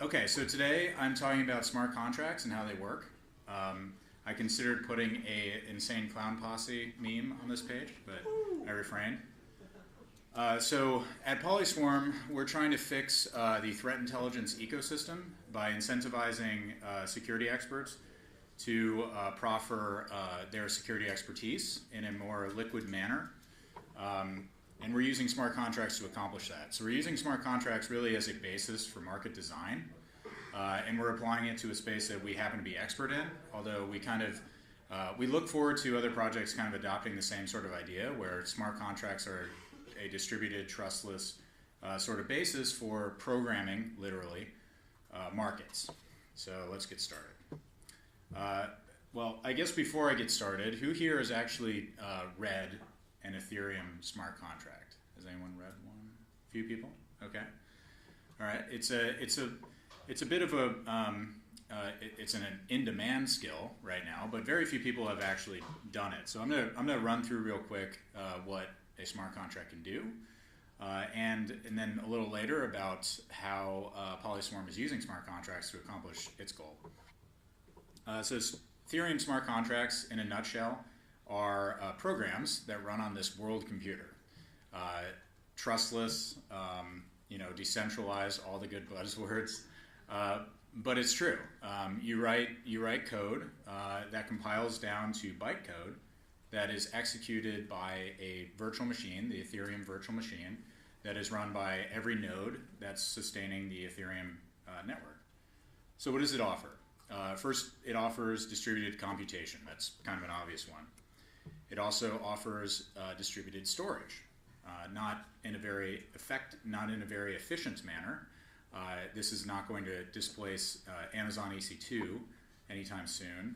Okay, so today I'm talking about smart contracts and how they work. I considered putting a insane clown posse meme on this page, but I refrained. So at PolySwarm, we're trying to fix the threat intelligence ecosystem by incentivizing security experts to proffer their security expertise in a more liquid manner. And we're using smart contracts to accomplish that. So we're using smart contracts really as a basis for market design. And we're applying it to a space that we happen to be expert in, although we look forward to other projects kind of adopting the same sort of idea where smart contracts are a distributed, trustless sort of basis for programming, literally, markets. So let's get started. Well, I guess before I get started, who here has actually read an Ethereum smart contract? Has anyone read one? A few people? Okay. All right. It's a bit of a it's an in-demand skill right now, but very few people have actually done it. So I'm gonna run through real quick what a smart contract can do, and then a little later about how PolySwarm is using smart contracts to accomplish its goal. So Ethereum smart contracts, in a nutshell, are programs that run on this world computer. Trustless, decentralized, all the good buzzwords. But it's true. You write code that compiles down to byte code that is executed by a virtual machine, the Ethereum virtual machine, that is run by every node that's sustaining the Ethereum network. So what does it offer? First, it offers distributed computation. That's kind of an obvious one. It also offers distributed storage, not in a very efficient manner. This is not going to displace Amazon EC2 anytime soon,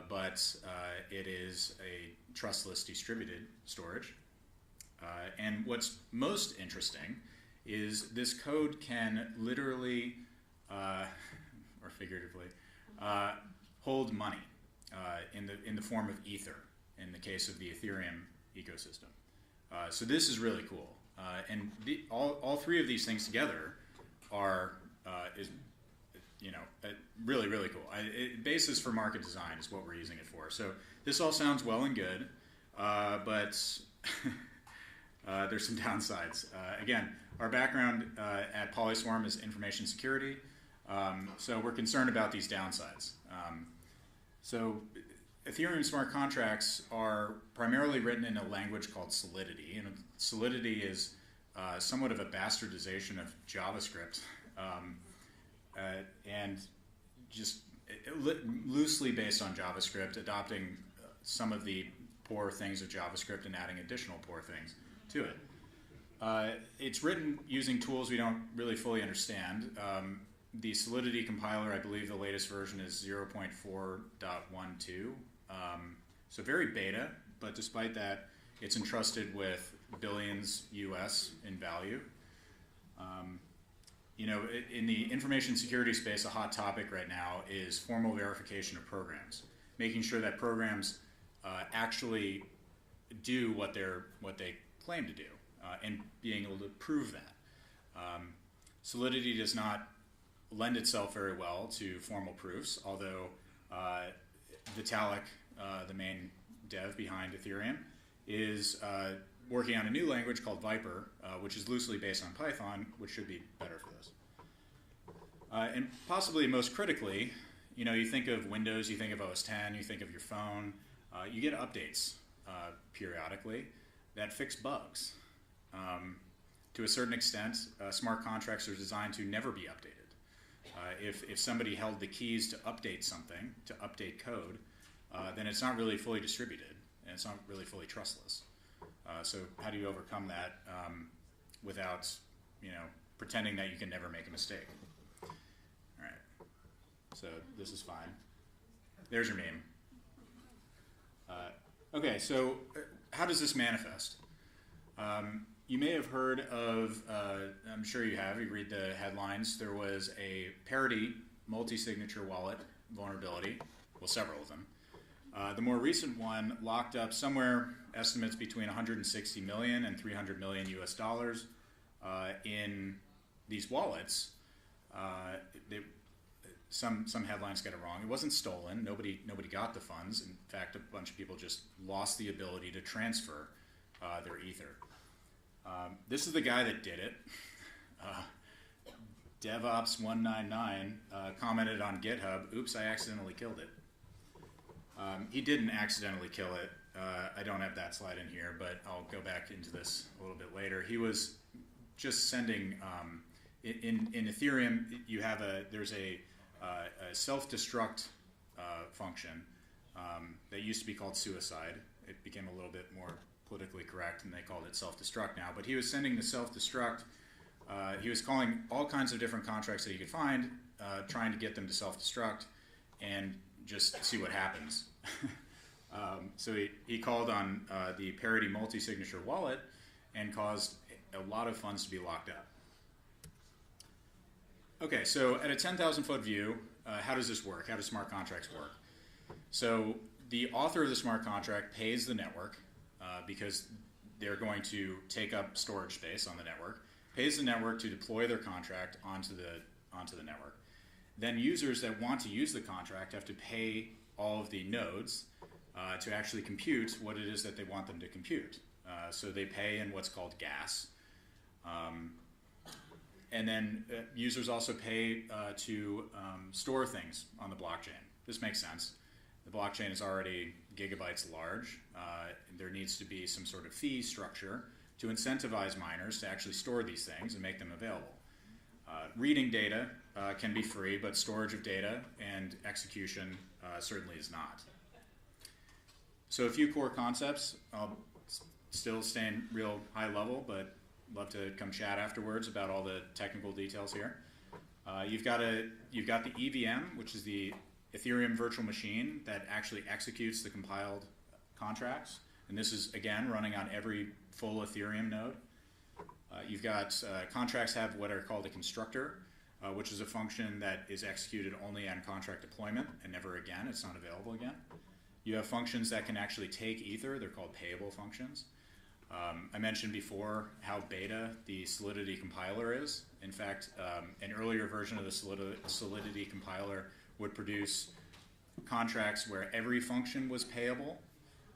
but it is a trustless distributed storage. And what's most interesting is this code can literally, or figuratively, hold money in the form of Ether in the case of the Ethereum ecosystem. So this is really cool. And all three of these things together are really, really cool. Basis for market design is what we're using it for. So this all sounds well and good, but there's some downsides. Again, our background at PolySwarm is information security, so we're concerned about these downsides. So Ethereum smart contracts are primarily written in a language called Solidity, and Solidity is somewhat of a bastardization of JavaScript, and just loosely based on JavaScript, adopting some of the poor things of JavaScript and adding additional poor things to it. It's written using tools we don't really fully understand. The Solidity compiler, I believe the latest version is 0.4.12. So very beta, but despite that, it's entrusted with billions US in value. In the information security space, a hot topic right now is formal verification of programs, making sure that programs actually do what they claim to do, and being able to prove that. Solidity does not lend itself very well to formal proofs, although Vitalik, the main dev behind Ethereum, is working on a new language called Viper, which is loosely based on Python, which should be better for this. And possibly most critically, you think of Windows, you think of OS X, you think of your phone, you get updates periodically that fix bugs. To a certain extent, smart contracts are designed to never be updated. If somebody held the keys to update something, to update code, then it's not really fully distributed, and it's not really fully trustless. So how do you overcome that without, pretending that you can never make a mistake? All right. So this is fine. There's your meme. Okay, so how does this manifest? You may have heard of, I'm sure you have, you read the headlines, there was a parity multi-signature wallet vulnerability, well, several of them. The more recent one locked up somewhere, estimates between 160 million and 300 million US dollars in these wallets some headlines get it wrong. It wasn't stolen. Nobody got the funds. In fact, a bunch of people just lost the ability to transfer their Ether. This is the guy that did it. DevOps199 commented on GitHub, "Oops, I accidentally killed it." He didn't accidentally kill it. I don't have that slide in here, but I'll go back into this a little bit later. He was just sending, in Ethereum, there's a self-destruct function that used to be called suicide. It became a little bit more politically correct, and they called it self-destruct now. But he was sending the self-destruct. He was calling all kinds of different contracts that he could find, trying to get them to self-destruct, and just see what happens. So he called on the Parity multi-signature wallet and caused a lot of funds to be locked up. Okay, so at a 10,000 foot view, how does this work? How do smart contracts work? So the author of the smart contract pays the network because they're going to take up storage space on the network, pays the network to deploy their contract onto the network. Then users that want to use the contract have to pay all of the nodes to actually compute what it is that they want them to compute. So they pay in what's called gas. And then users also pay to store things on the blockchain. This makes sense. The blockchain is already gigabytes large. There needs to be some sort of fee structure to incentivize miners to actually store these things and make them available. Reading data can be free, but storage of data and execution certainly is not. So a few core concepts. I'll still stay in real high level, but love to come chat afterwards about all the technical details here. You've got the EVM, which is the Ethereum virtual machine that actually executes the compiled contracts. And this is, again, running on every full Ethereum node. You've got contracts have what are called a constructor, which is a function that is executed only on contract deployment and never again. It's not available again. You have functions that can actually take Ether. They're called payable functions. I mentioned before how beta the Solidity compiler is. In fact, an earlier version of the Solidity compiler would produce contracts where every function was payable,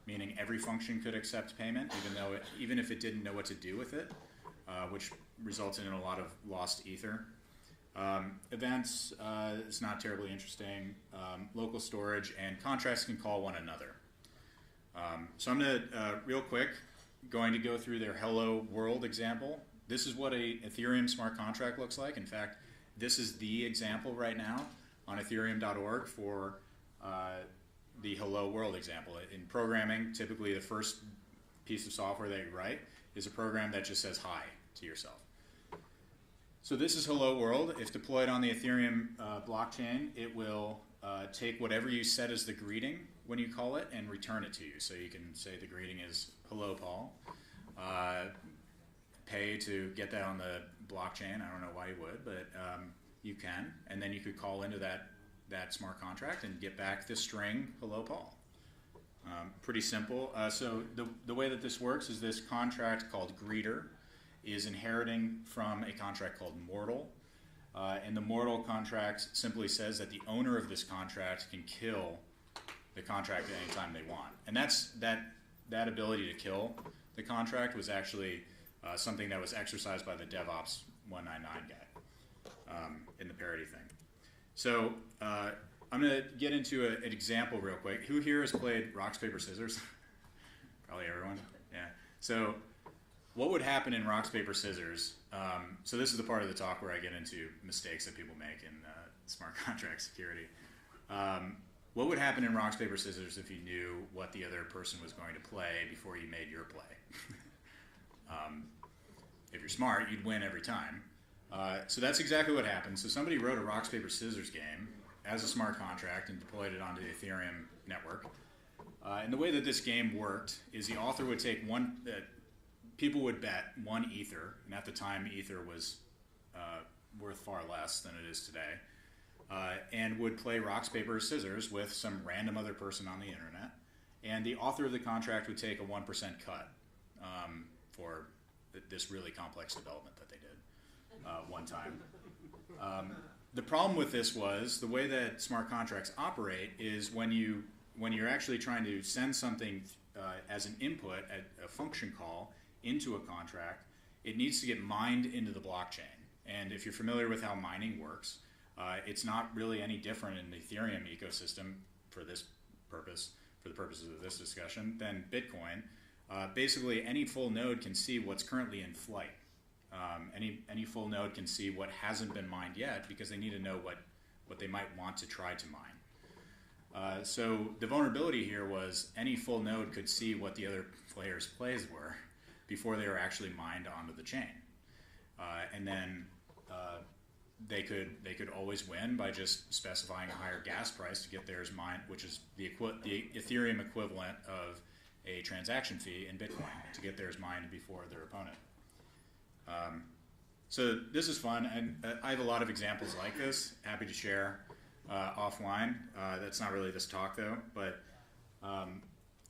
meaning every function could accept payment, even if it didn't know what to do with it, which resulted in a lot of lost Ether. Events, it's not terribly interesting. Local storage, and contracts can call one another. So I'm going to, real quick, going to go through their hello world example. This is what a Ethereum smart contract looks like. In fact, this is the example right now on ethereum.org for the hello world example. In programming, typically the first piece of software that you write is a program that just says hi to yourself. So this is hello world. If deployed on the Ethereum blockchain, it will take whatever you set as the greeting when you call it and return it to you. So you can say the greeting is hello, Paul. Pay to get that on the blockchain. I don't know why you would, but you can. And then you could call into that smart contract and get back the string, hello, Paul. Pretty simple. So the way that this works is this contract called greeter is inheriting from a contract called mortal. And the mortal contract simply says that the owner of this contract can kill the contract at any time they want. And that ability to kill the contract was actually something that was exercised by the DevOps199 guy in the parity thing. So I'm going to get into an example real quick. Who here has played Rocks, Paper, Scissors? Probably everyone. Yeah. So what would happen in Rocks, Paper, Scissors? So this is the part of the talk where I get into mistakes that people make in smart contract security. What would happen in Rocks, Paper, Scissors if you knew what the other person was going to play before you made your play? If you're smart, you'd win every time. So that's exactly what happened. So somebody wrote a Rocks, Paper, Scissors game as a smart contract and deployed it onto the Ethereum network. And the way that this game worked is the author would take people would bet 1 Ether, and at the time Ether was worth far less than it is today, and would play Rocks, Paper, Scissors with some random other person on the internet. And the author of the contract would take a 1% cut for this really complex development that they did one time. the problem with this was the way that smart contracts operate is when you're actually trying to send something as an input, a function call into a contract, it needs to get mined into the blockchain. And if you're familiar with how mining works, it's not really any different in the Ethereum ecosystem for the purposes of this discussion than Bitcoin. Basically, any full node can see what's currently in flight. Any full node can see what hasn't been mined yet because they need to know what they might want to try to mine. So the vulnerability here was any full node could see what the other players' plays were before they were actually mined onto the chain. And then they could always win by just specifying a higher gas price to get theirs mined, which is the Ethereum equivalent of a transaction fee in Bitcoin to get theirs mined before their opponent. So this is fun, and I have a lot of examples like this. Happy to share offline. That's not really this talk though, but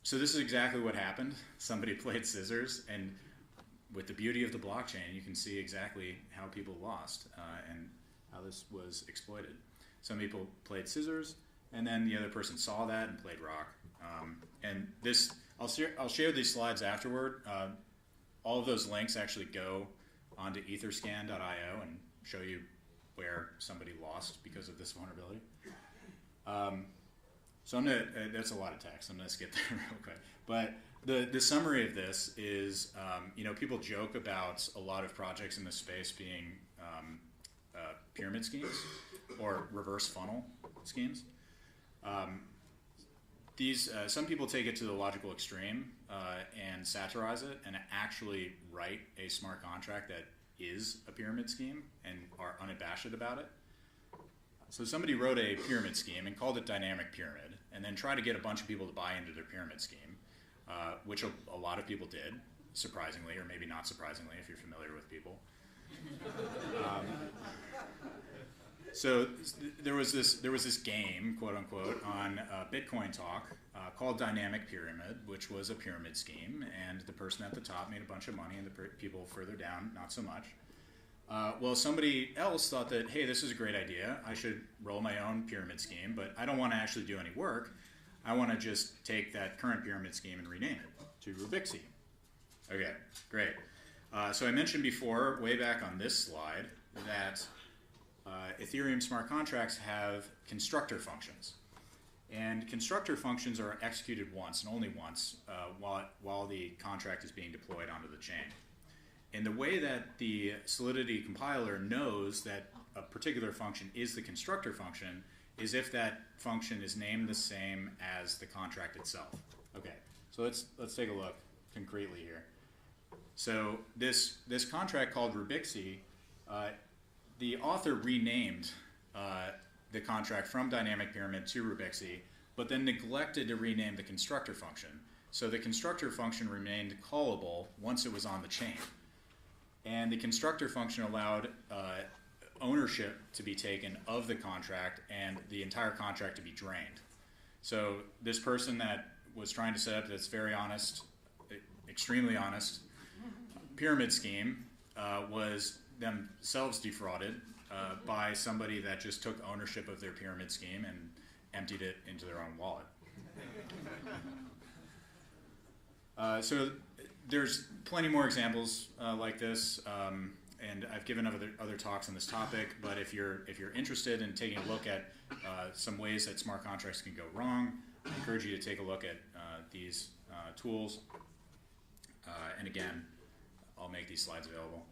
so this is exactly what happened. Somebody played scissors, and with the beauty of the blockchain, you can see exactly how people lost and how this was exploited. Some people played scissors, and then the other person saw that and played rock. And this, I'll share these slides afterward. All of those links actually go onto etherscan.io and show you where somebody lost because of this vulnerability. So that's a lot of text. I'm gonna skip that real quick. But the summary of this is, people joke about a lot of projects in this space being pyramid schemes or reverse funnel schemes. Some people take it to the logical extreme and satirize it and actually write a smart contract that is a pyramid scheme and are unabashed about it. So somebody wrote a pyramid scheme and called it dynamic pyramid and then tried to get a bunch of people to buy into their pyramid scheme, which a lot of people did, surprisingly, or maybe not surprisingly if you're familiar with people. So there was this game, quote unquote, on Bitcoin Talk called Dynamic Pyramid, which was a pyramid scheme, and the person at the top made a bunch of money, and the people further down not so much. Well, somebody else thought that, hey, this is a great idea. I should roll my own pyramid scheme, but I don't want to actually do any work. I want to just take that current pyramid scheme and rename it to Rubixi. Okay, great. So I mentioned before, way back on this slide, that Ethereum smart contracts have constructor functions. And constructor functions are executed once and only once while the contract is being deployed onto the chain. And the way that the Solidity compiler knows that a particular function is the constructor function is if that function is named the same as the contract itself. Okay, so let's take a look concretely here. So this contract called Rubixi, the author renamed the contract from Dynamic Pyramid to Rubixi, but then neglected to rename the constructor function. So the constructor function remained callable once it was on the chain. And the constructor function allowed ownership to be taken of the contract and the entire contract to be drained. So this person that was trying to set up this very honest, extremely honest pyramid scheme was themselves defrauded by somebody that just took ownership of their pyramid scheme and emptied it into their own wallet. So there's plenty more examples like this, and I've given other talks on this topic. But if you're interested in taking a look at some ways that smart contracts can go wrong, I encourage you to take a look at these tools. And again, I'll make these slides available.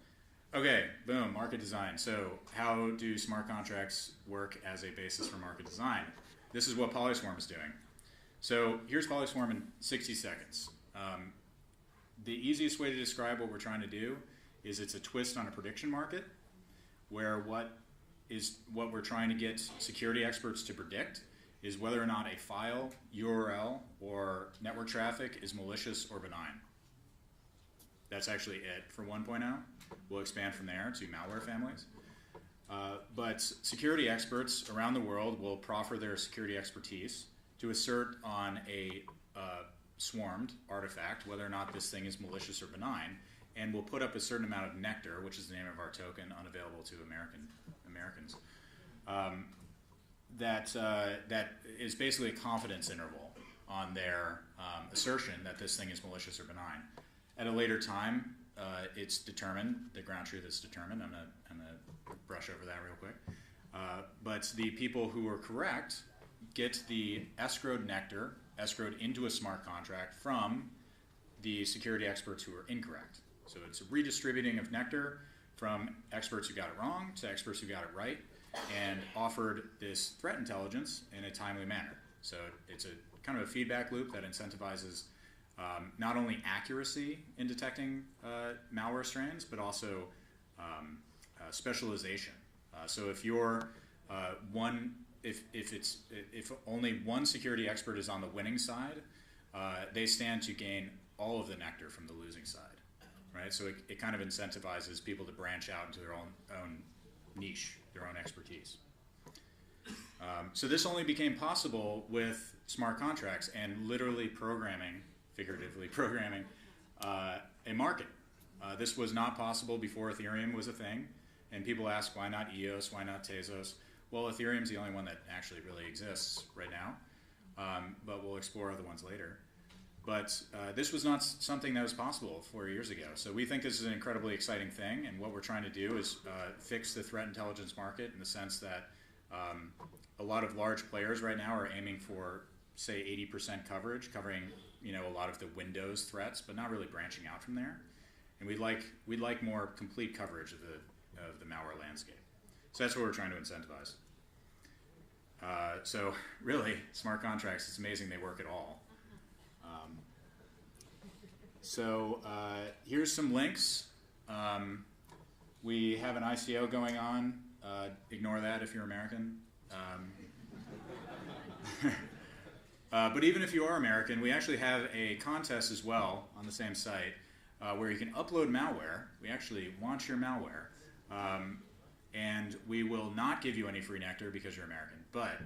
Okay, boom, market design. So how do smart contracts work as a basis for market design? This is what PolySwarm is doing. So here's PolySwarm in 60 seconds. The easiest way to describe what we're trying to do is it's a twist on a prediction market, where what we're trying to get security experts to predict is whether or not a file, URL, or network traffic is malicious or benign. That's actually it for 1.0. We'll expand from there to malware families. But security experts around the world will proffer their security expertise to assert on a swarmed artifact whether or not this thing is malicious or benign, and we'll put up a certain amount of nectar, which is the name of our token, unavailable to Americans. that is basically a confidence interval on their assertion that this thing is malicious or benign. At a later time, it's determined, the ground truth is determined. I'm gonna brush over that real quick. But the people who are correct get the escrowed nectar, escrowed into a smart contract from the security experts who are incorrect. So it's a redistributing of nectar from experts who got it wrong to experts who got it right, and offered this threat intelligence in a timely manner. So it's a kind of a feedback loop that incentivizes not only accuracy in detecting malware strains, but also specialization. So if you're if only one security expert is on the winning side, they stand to gain all of the nectar from the losing side, right? So it kind of incentivizes people to branch out into their own niche, their own expertise. So this only became possible with smart contracts and literally programming, figuratively programming, a market. This was not possible before Ethereum was a thing, and people ask, why not EOS, why not Tezos? Well, Ethereum's the only one that actually really exists right now, but we'll explore other ones later. But this was not something that was possible 4 years ago. So we think this is an incredibly exciting thing, and what we're trying to do is fix the threat intelligence market in the sense that a lot of large players right now are aiming for, say, 80% coverage, covering a lot of the Windows threats, but not really branching out from there. And we'd like more complete coverage of the malware landscape. So that's what we're trying to incentivize. So really, smart contracts, it's amazing they work at all. Here's some links. We have an ICO going on. Ignore that if you're American. But even if you are American, we actually have a contest as well on the same site where you can upload malware. We actually want your malware. And we will not give you any free nectar because you're American. But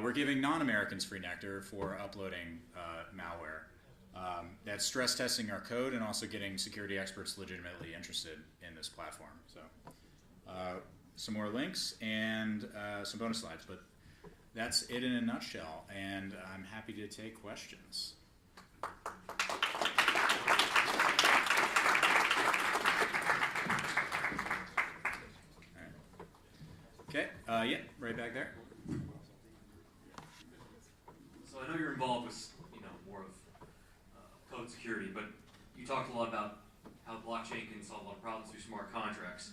we're giving non-Americans free nectar for uploading malware. That's stress testing our code and also getting security experts legitimately interested in this platform. So some more links and some bonus slides, but that's it in a nutshell, and I'm happy to take questions. Okay, yeah, right back there. So I know you're involved with, more of code security, but you talked a lot about how blockchain can solve a lot of problems through smart contracts.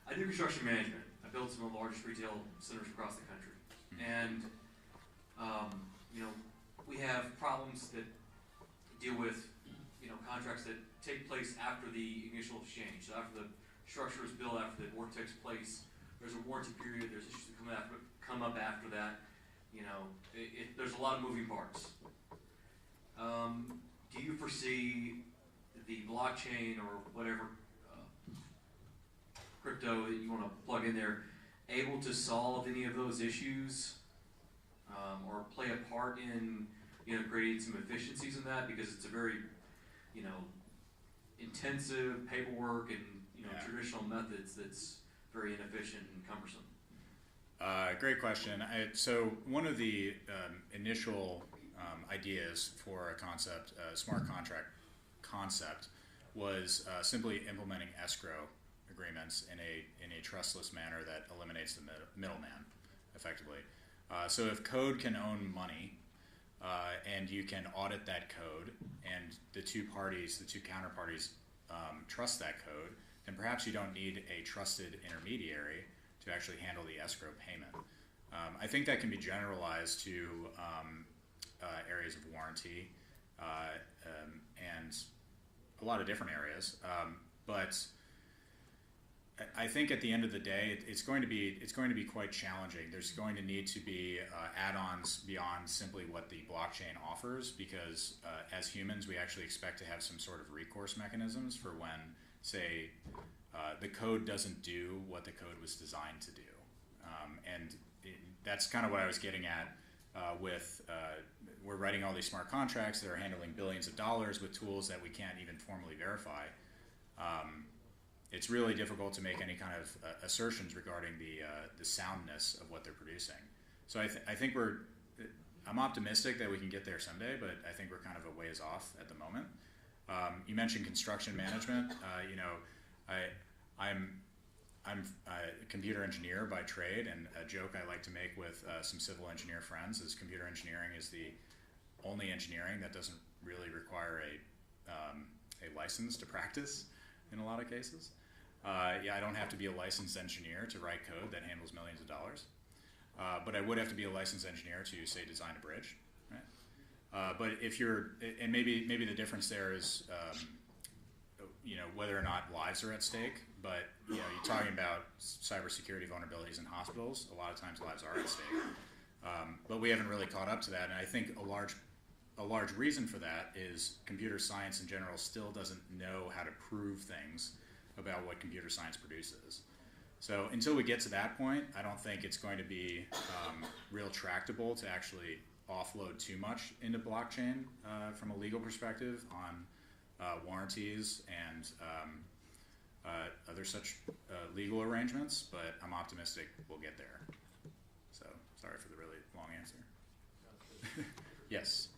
I do construction management. I build some of the largest retail centers across the country, and we have problems that deal with contracts that take place after the initial exchange. So after the structure is built, after the work takes place, there's a warranty period, there's issues that come up after that. There's a lot of moving parts. Do you foresee the blockchain or whatever crypto that you want to plug in there able to solve any of those issues or play a part in creating some efficiencies in that, because it's a very intensive paperwork and traditional methods that's very inefficient and cumbersome? Great question. So one of the initial ideas for a concept, smart contract concept, was simply implementing escrow agreements in a trustless manner that eliminates the middleman, effectively. So if code can own money, and you can audit that code, and the two counterparties trust that code, then perhaps you don't need a trusted intermediary to actually handle the escrow payment. I think that can be generalized to areas of warranty and a lot of different areas. But I think at the end of the day, it's going to be quite challenging. There's going to need to be add-ons beyond simply what the blockchain offers, because as humans, we actually expect to have some sort of recourse mechanisms for when, say, the code doesn't do what the code was designed to do. That's kind of what I was getting at with we're writing all these smart contracts that are handling billions of dollars with tools that we can't even formally verify. it's really difficult to make any kind of assertions regarding the soundness of what they're producing. So I think I'm optimistic that we can get there someday, but I think we're kind of a ways off at the moment. You mentioned construction management. I'm a computer engineer by trade, and a joke I like to make with some civil engineer friends is computer engineering is the only engineering that doesn't really require a license to practice in a lot of cases. I don't have to be a licensed engineer to write code that handles millions of dollars, but I would have to be a licensed engineer to, say, design a bridge, right? But if you're, and maybe the difference there is, whether or not lives are at stake. But you're talking about cybersecurity vulnerabilities in hospitals. A lot of times, lives are at stake. But we haven't really caught up to that, and I think a large reason for that is computer science in general still doesn't know how to prove things about what computer science produces. So until we get to that point, I don't think it's going to be real tractable to actually offload too much into blockchain from a legal perspective on warranties and other such legal arrangements, but I'm optimistic we'll get there. So sorry for the really long answer. Yes.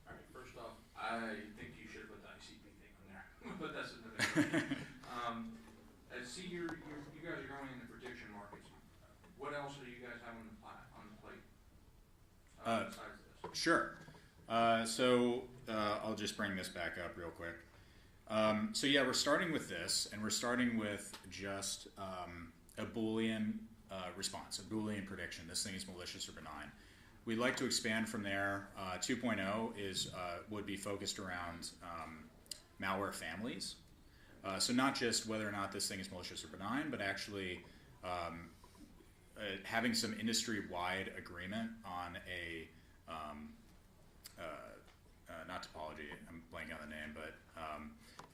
All right, first off, I think you should put the ICP thing on there, but that's another thing. I see you guys are going into prediction markets. What else do you guys have on the plate besides this? Sure. I'll just bring this back up real quick. We're starting with this, and we're starting with just a Boolean response, a Boolean prediction. This thing is malicious or benign. We'd like to expand from there. 2.0 would be focused around malware families. So not just whether or not this thing is malicious or benign, but actually having some industry-wide agreement on not topology, I'm blanking on the name, but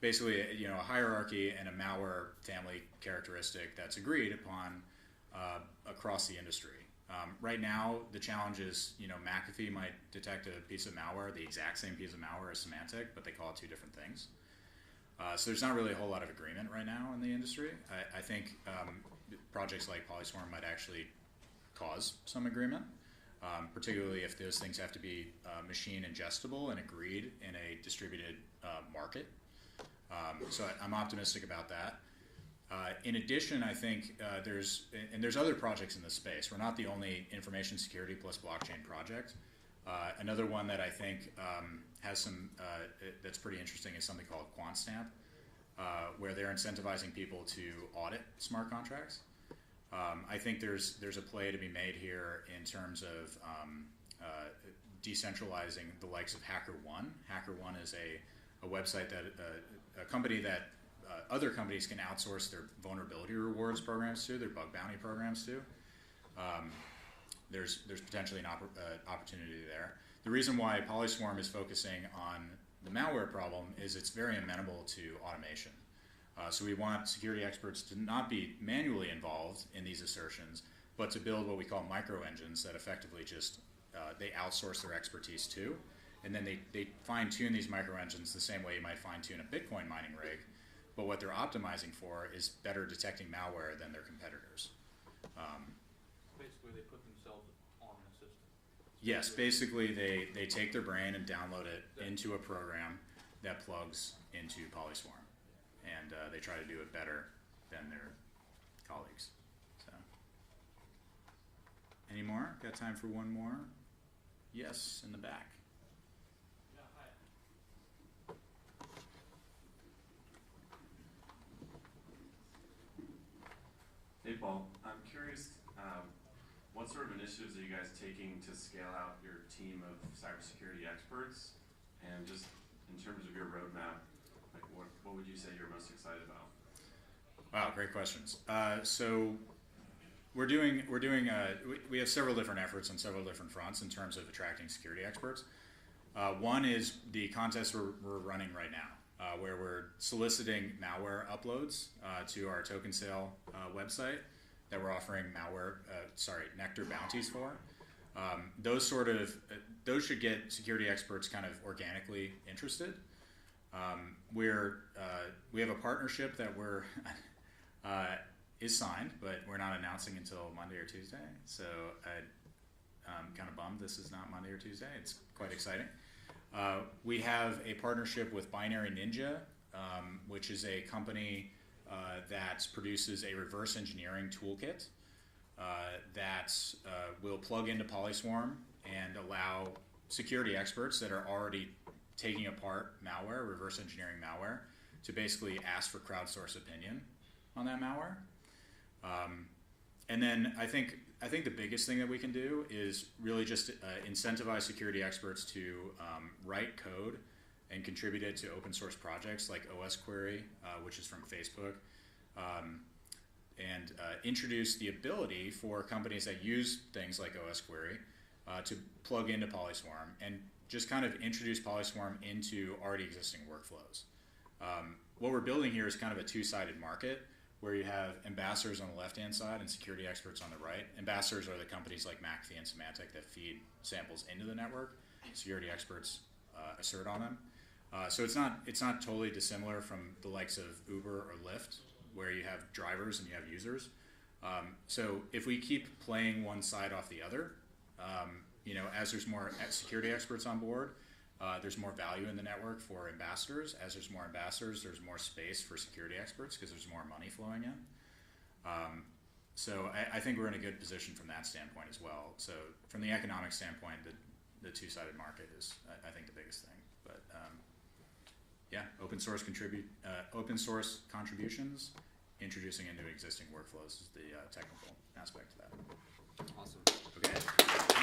basically a hierarchy and a malware family characteristic that's agreed upon across the industry. Right now, the challenge is, McAfee might detect a piece of malware, the exact same piece of malware as Symantec, but they call it two different things. So there's not really a whole lot of agreement right now in the industry. I think projects like PolySwarm might actually cause some agreement, particularly if those things have to be machine ingestible and agreed in a distributed market. So I'm optimistic about that. In addition, I think there's other projects in this space. We're not the only information security plus blockchain project. Another one that I think has some that's pretty interesting is something called QuantStamp, where they're incentivizing people to audit smart contracts. I think there's a play to be made here in terms of decentralizing the likes of HackerOne. HackerOne is a website that a company that other companies can outsource their vulnerability rewards programs to, their bug bounty programs to. There's potentially an opportunity there. The reason why PolySwarm is focusing on the malware problem is it's very amenable to automation. So we want security experts to not be manually involved in these assertions, but to build what we call micro engines that effectively just they outsource their expertise to, and then they fine-tune these micro engines the same way you might fine-tune a Bitcoin mining rig, but what they're optimizing for is better detecting malware than their competitors. Basically, they put themselves on the system. Yes, basically they take their brain and download it into a program that plugs into PolySwarm, and they try to do it better than their colleagues. So, any more? Got time for one more? Yes, in the back. Yeah, hi. Hey, Paul. I'm curious, what sort of initiatives are you guys taking to scale out your team of cybersecurity experts? And just in terms of your roadmap, like what would you say you're most excited about? Wow, great questions. So we have several different efforts on several different fronts in terms of attracting security experts. One is the contest we're running right now, where we're soliciting malware uploads to our token sale website that we're offering Nectar bounties for. Those should get security experts kind of organically interested. We have a partnership that is signed, but we're not announcing until Monday or Tuesday. So I'm kind of bummed this is not Monday or Tuesday. It's quite exciting. We have a partnership with Binary Ninja, which is a company that produces a reverse engineering toolkit that will plug into PolySwarm and allow security experts that are already taking apart malware, reverse engineering malware, to basically ask for crowdsourced opinion on that malware. And then I think the biggest thing that we can do is really just incentivize security experts to write code and contribute it to open source projects like OS Query, which is from Facebook, and introduce the ability for companies that use things like OS Query to plug into PolySwarm and just kind of introduce PolySwarm into already existing workflows. What we're building here is kind of a two-sided market where you have ambassadors on the left-hand side and security experts on the right. Ambassadors are the companies like Makowski and Symantec that feed samples into the network. Security experts assert on them. So it's not totally dissimilar from the likes of Uber or Lyft, where you have drivers and you have users. So if we keep playing one side off the other, as there's more security experts on board, there's more value in the network for ambassadors. As there's more ambassadors, there's more space for security experts because there's more money flowing in. So I think we're in a good position from that standpoint as well. So from the economic standpoint, the two-sided market is, I think, the biggest thing. But open source contributions, introducing into existing workflows is the technical aspect of that. Awesome. Okay.